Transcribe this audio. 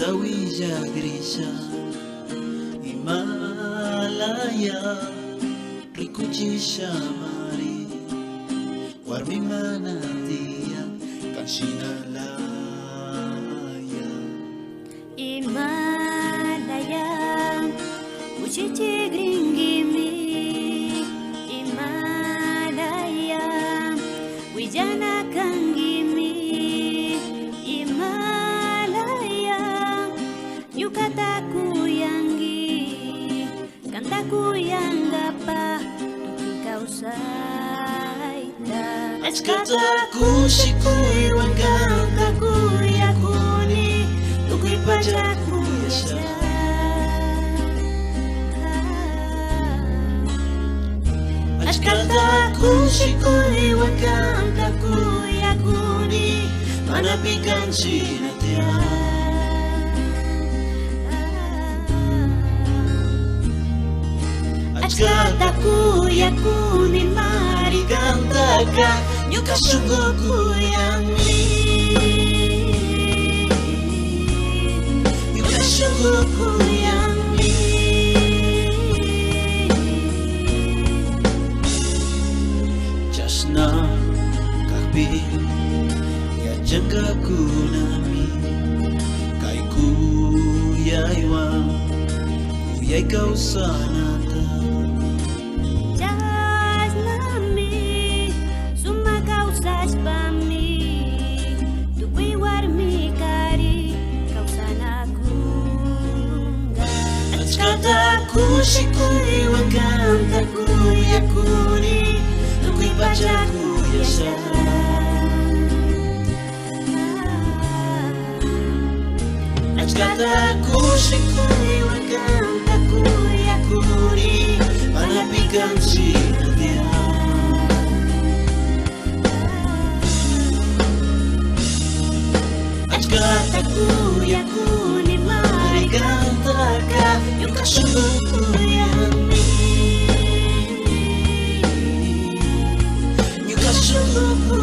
Kawija Grisha Himalaya Rikuchisha Mari Warmi Manatia Kanshinalaya Himalaya Uchichi Gringimi Himalaya Wijana Kangimi Himalaya Yukataku yangi Kantaku yangapa Tukikau saita Achkataku shikui Wangantaku yakuni Tukui pajaku yasha Achkataku shikui wakantaku yakuni Manapikan sinatia Achkataku yakuni marigantaka Nyuka suguku yangi Nyuka suguku yangi Jasna kahbi Ya jangka kunami Kaiku yaiwa Kuyai kau sanata Jasnami Suma kau saspami Tukui warmi kari Kau sanaku Achkataku shikui wakantaku yakuni Tukui pajaku yasha Achkataku shikui wakantaku yakuni Manapikan sinatia Achkataku yakuni marigantaka Nyuka suguku yangi Nyuka suguku